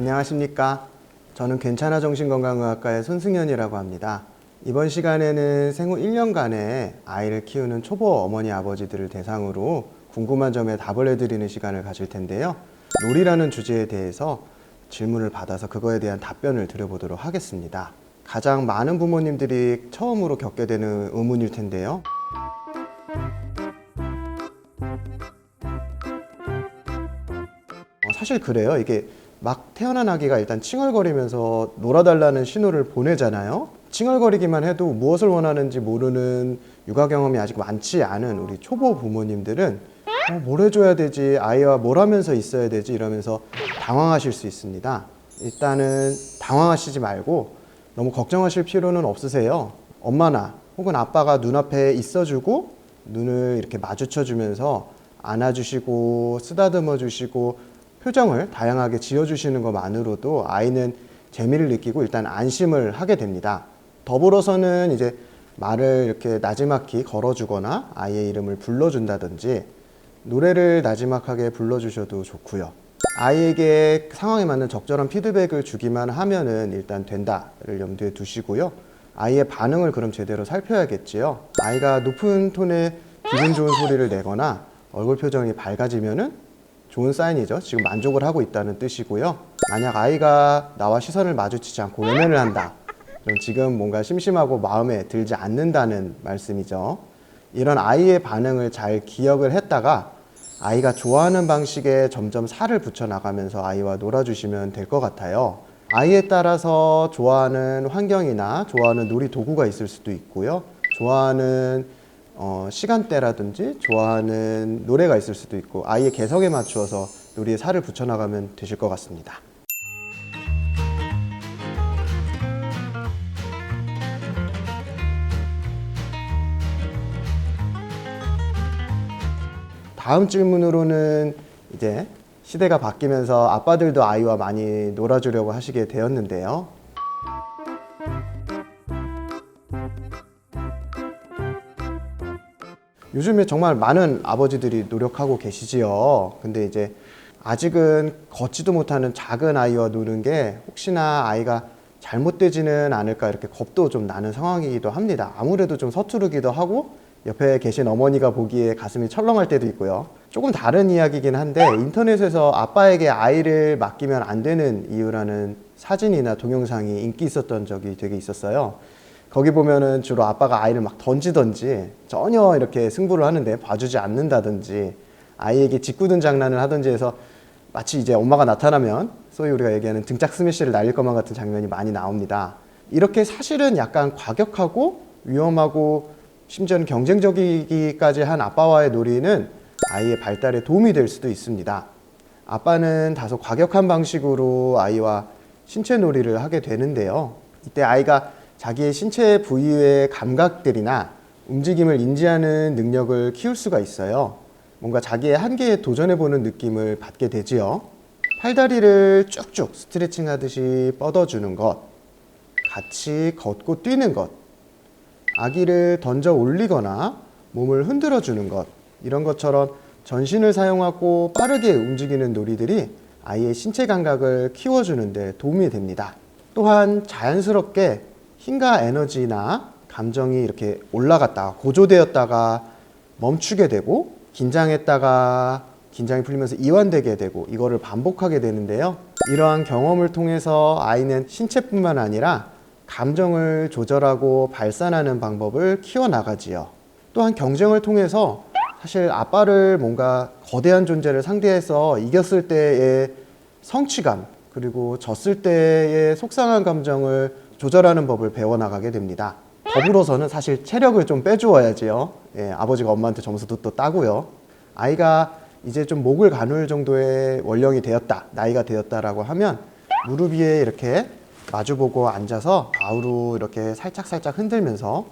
안녕하십니까. 저는 괜찮아 정신건강의학과의 손승현이라고 합니다. 이번 시간에는 생후 1년간의 아이를 키우는 초보 어머니 아버지들을 대상으로 궁금한 점에 답을 해드리는 시간을 가질 텐데요. 놀이라는 주제에 대해서 질문을 받아서 그거에 대한 답변을 드려보도록 하겠습니다. 가장 많은 부모님들이 처음으로 겪게 되는 의문일 텐데요. 사실 그래요. 이게 막 태어난 아기가 일단 칭얼거리면서 놀아달라는 신호를 보내잖아요. 칭얼거리기만 해도 무엇을 원하는지 모르는 육아 경험이 아직 많지 않은 우리 초보 부모님들은 뭘 해줘야 되지, 아이와 뭘 하면서 있어야 되지 이러면서 당황하실 수 있습니다. 일단은 당황하시지 말고 너무 걱정하실 필요는 없으세요. 엄마나 혹은 아빠가 눈앞에 있어주고 눈을 이렇게 마주쳐주면서 안아주시고 쓰다듬어 주시고 표정을 다양하게 지어주시는 것만으로도 아이는 재미를 느끼고 일단 안심을 하게 됩니다. 더불어서는 이제 말을 이렇게 나지막히 걸어주거나 아이의 이름을 불러준다든지 노래를 나지막하게 불러주셔도 좋고요. 아이에게 상황에 맞는 적절한 피드백을 주기만 하면은 일단 된다를 염두에 두시고요. 아이의 반응을 그럼 제대로 살펴야겠지요. 아이가 높은 톤의 기분 좋은 소리를 내거나 얼굴 표정이 밝아지면은 좋은 사인이죠. 지금 만족을 하고 있다는 뜻이고요. 만약 아이가 나와 시선을 마주치지 않고 외면을 한다. 그럼 지금 뭔가 심심하고 마음에 들지 않는다는 말씀이죠. 이런 아이의 반응을 잘 기억을 했다가 아이가 좋아하는 방식에 점점 살을 붙여 나가면서 아이와 놀아주시면 될 것 같아요. 아이에 따라서 좋아하는 환경이나 좋아하는 놀이 도구가 있을 수도 있고요. 좋아하는 시간대라든지 좋아하는 노래가 있을 수도 있고 아이의 개성에 맞추어서 놀이에 살을 붙여나가면 되실 것 같습니다. 다음 질문으로는 이제 시대가 바뀌면서 아빠들도 아이와 많이 놀아주려고 하시게 되었는데요. 요즘에 정말 많은 아버지들이 노력하고 계시지요. 근데 이제 아직은 걷지도 못하는 작은 아이와 노는 게 혹시나 아이가 잘못되지는 않을까 이렇게 겁도 좀 나는 상황이기도 합니다. 아무래도 좀 서투르기도 하고 옆에 계신 어머니가 보기에 가슴이 철렁할 때도 있고요. 조금 다른 이야기긴 한데 인터넷에서 아빠에게 아이를 맡기면 안 되는 이유라는 사진이나 동영상이 인기 있었던 적이 되게 있었어요. 거기 보면은 주로 아빠가 아이를 막 던지던지 전혀 이렇게 승부를 하는데 봐주지 않는다든지 아이에게 짓궂은 장난을 하든지 해서 마치 이제 엄마가 나타나면 소위 우리가 얘기하는 등짝 스매시를 날릴 것만 같은 장면이 많이 나옵니다. 이렇게 사실은 약간 과격하고 위험하고 심지어는 경쟁적이기까지 한 아빠와의 놀이는 아이의 발달에 도움이 될 수도 있습니다. 아빠는 다소 과격한 방식으로 아이와 신체 놀이를 하게 되는데요. 이때 아이가 자기의 신체 부위의 감각들이나 움직임을 인지하는 능력을 키울 수가 있어요. 뭔가 자기의 한계에 도전해보는 느낌을 받게 되지요. 팔다리를 쭉쭉 스트레칭 하듯이 뻗어주는 것, 같이 걷고 뛰는 것, 아기를 던져 올리거나 몸을 흔들어 주는 것, 이런 것처럼 전신을 사용하고 빠르게 움직이는 놀이들이 아이의 신체 감각을 키워주는 데 도움이 됩니다. 또한 자연스럽게 힘과 에너지나 감정이 이렇게 올라갔다가 고조되었다가 멈추게 되고 긴장했다가 긴장이 풀리면서 이완되게 되고 이거를 반복하게 되는데요. 이러한 경험을 통해서 아이는 신체뿐만 아니라 감정을 조절하고 발산하는 방법을 키워나가지요. 또한 경쟁을 통해서 사실 아빠를 뭔가 거대한 존재를 상대해서 이겼을 때의 성취감 그리고 졌을 때의 속상한 감정을 조절하는 법을 배워나가게 됩니다. 더불어서는 사실 체력을 좀 빼주어야지요. 아버지가 엄마한테 점수도 또 따고요. 아이가 이제 좀 목을 가눌 정도의 원령이 되었다, 나이가 되었다라고 하면 무릎 위에 이렇게 마주보고 앉아서 좌우로 이렇게 살짝살짝 흔들면서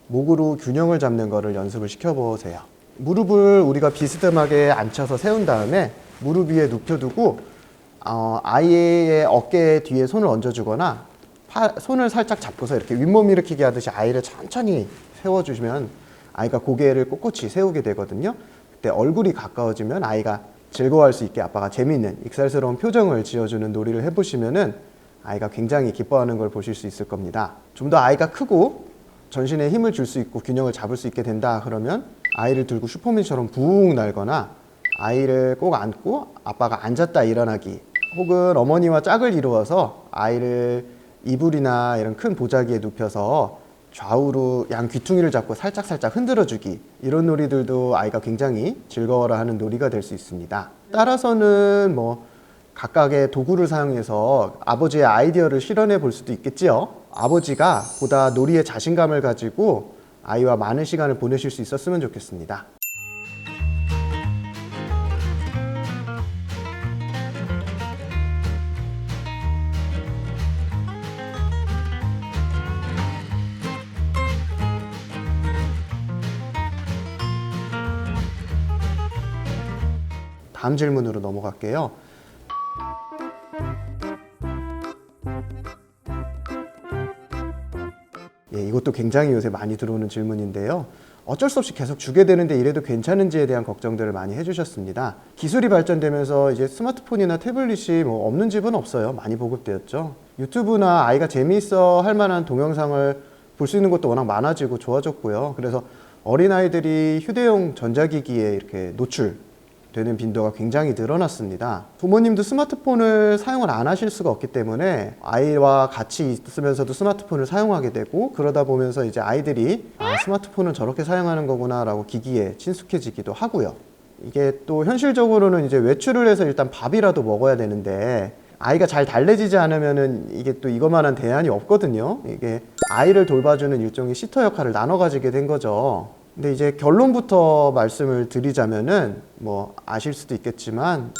목으로 균형을 잡는 거를 연습을 시켜보세요. 무릎을 우리가 비스듬하게 앉혀서 세운 다음에 무릎 위에 눕혀두고 아이의 어깨 뒤에 손을 얹어주거나 손을 살짝 잡고서 이렇게 윗몸 일으키기 하듯이 아이를 천천히 세워주시면 아이가 고개를 꼿꼿이 세우게 되거든요. 그때 얼굴이 가까워지면 아이가 즐거워할 수 있게 아빠가 재미있는 익살스러운 표정을 지어주는 놀이를 해보시면은 아이가 굉장히 기뻐하는 걸 보실 수 있을 겁니다. 좀 더 아이가 크고 전신에 힘을 줄 수 있고 균형을 잡을 수 있게 된다 그러면 아이를 들고 슈퍼맨처럼 붕 날거나 아이를 꼭 안고 아빠가 앉았다 일어나기, 혹은 어머니와 짝을 이루어서 아이를 이불이나 이런 큰 보자기에 눕혀서 좌우로 양 귀퉁이를 잡고 살짝살짝 흔들어주기, 이런 놀이들도 아이가 굉장히 즐거워라 하는 놀이가 될 수 있습니다. 따라서는 뭐 각각의 도구를 사용해서 아버지의 아이디어를 실현해 볼 수도 있겠지요. 아버지가 보다 놀이에 자신감을 가지고 아이와 많은 시간을 보내실 수 있었으면 좋겠습니다. 다음 질문으로 넘어갈게요. 예, 이것도 굉장히 요새 많이 들어오는 질문인데요. 어쩔 수 없이 계속 주게 되는데 이래도 괜찮은지에 대한 걱정들을 많이 해주셨습니다. 기술이 발전되면서 이제 스마트폰이나 태블릿이 뭐 없는 집은 없어요. 많이 보급되었죠. 유튜브나 아이가 재미있어 할 만한 동영상을 볼 수 있는 것도 워낙 많아지고 좋아졌고요. 그래서 어린아이들이 휴대용 전자기기에 이렇게 노출되는 빈도가 굉장히 늘어났습니다. 부모님도 스마트폰을 사용을 안 하실 수가 없기 때문에 아이와 같이 있으면서도 스마트폰을 사용하게 되고, 그러다 보면서 이제 아이들이 스마트폰은 저렇게 사용하는 거구나 라고 기기에 친숙해지기도 하고요. 이게 또 현실적으로는 이제 외출을 해서 일단 밥이라도 먹어야 되는데 아이가 잘 달래지지 않으면은 이게 또 이것만한 대안이 없거든요. 이게 아이를 돌봐주는 일종의 시터 역할을 나눠 가지게 된 거죠. 근데 이제 결론부터 말씀을 드리자면은 뭐 아실 수도 있겠지만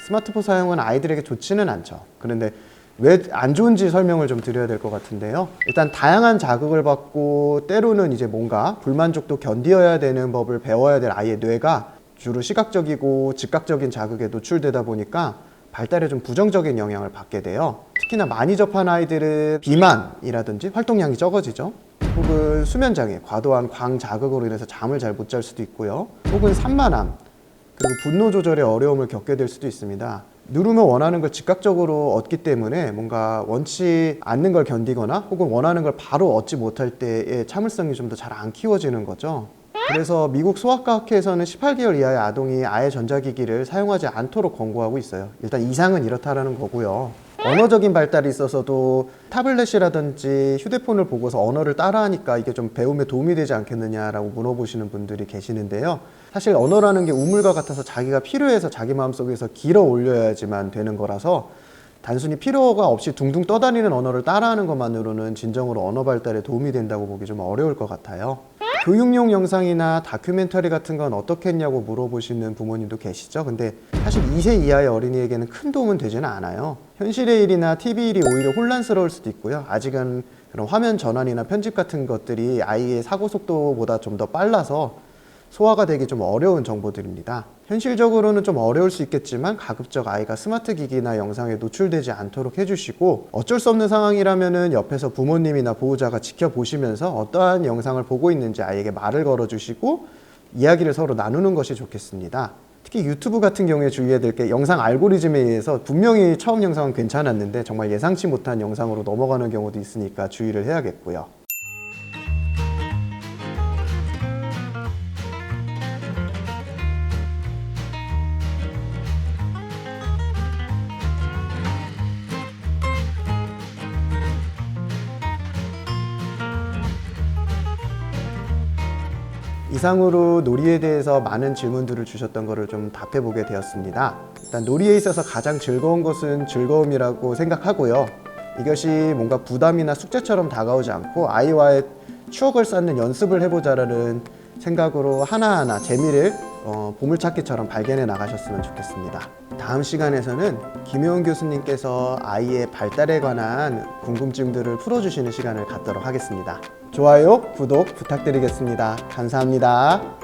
스마트폰 사용은 아이들에게 좋지는 않죠. 그런데 왜 안 좋은지 설명을 좀 드려야 될 것 같은데요. 일단 다양한 자극을 받고 때로는 이제 뭔가 불만족도 견디어야 되는 법을 배워야 될 아이의 뇌가 주로 시각적이고 즉각적인 자극에 노출되다 보니까 발달에 좀 부정적인 영향을 받게 돼요. 특히나 많이 접한 아이들은 비만이라든지 활동량이 적어지죠. 혹은 수면장애, 과도한 광자극으로 인해서 잠을 잘 못 잘 수도 있고요. 혹은 산만함, 그리고 분노 조절에 어려움을 겪게 될 수도 있습니다. 누르면 원하는 걸 즉각적으로 얻기 때문에 뭔가 원치 않는 걸 견디거나 혹은 원하는 걸 바로 얻지 못할 때의 참을성이 좀 더 잘 안 키워지는 거죠. 그래서 미국 소아과학회에서는 18개월 이하의 아동이 아예 전자기기를 사용하지 않도록 권고하고 있어요. 일단 이상은 이렇다라는 거고요. 언어적인 발달이 있어서도 타블렛이라든지 휴대폰을 보고서 언어를 따라하니까 이게 좀 배움에 도움이 되지 않겠느냐라고 물어보시는 분들이 계시는데요. 사실 언어라는 게 우물과 같아서 자기가 필요해서 자기 마음속에서 길어 올려야지만 되는 거라서 단순히 필요가 없이 둥둥 떠다니는 언어를 따라하는 것만으로는 진정으로 언어 발달에 도움이 된다고 보기 좀 어려울 것 같아요. 교육용 영상이나 다큐멘터리 같은 건 어떻게 했냐고 물어보시는 부모님도 계시죠. 근데 사실 2세 이하의 어린이에게는 큰 도움은 되지는 않아요. 현실의 일이나 TV 일이 오히려 혼란스러울 수도 있고요. 아직은 그런 화면 전환이나 편집 같은 것들이 아이의 사고 속도보다 좀 더 빨라서 소화가 되기 좀 어려운 정보들입니다. 현실적으로는 좀 어려울 수 있겠지만 가급적 아이가 스마트 기기나 영상에 노출되지 않도록 해주시고, 어쩔 수 없는 상황이라면은 옆에서 부모님이나 보호자가 지켜보시면서 어떠한 영상을 보고 있는지 아이에게 말을 걸어주시고 이야기를 서로 나누는 것이 좋겠습니다. 특히 유튜브 같은 경우에 주의해야 될 게 영상 알고리즘에 의해서 분명히 처음 영상은 괜찮았는데 정말 예상치 못한 영상으로 넘어가는 경우도 있으니까 주의를 해야겠고요. 이상으로 놀이에 대해서 많은 질문들을 주셨던 것을 좀 답해보게 되었습니다. 일단 놀이에 있어서 가장 즐거운 것은 즐거움이라고 생각하고요. 이것이 뭔가 부담이나 숙제처럼 다가오지 않고 아이와의 추억을 쌓는 연습을 해보자라는 생각으로 하나하나 재미를 보물찾기처럼 발견해 나가셨으면 좋겠습니다. 다음 시간에서는 김효은 교수님께서 아이의 발달에 관한 궁금증들을 풀어주시는 시간을 갖도록 하겠습니다. 좋아요, 구독 부탁드리겠습니다. 감사합니다.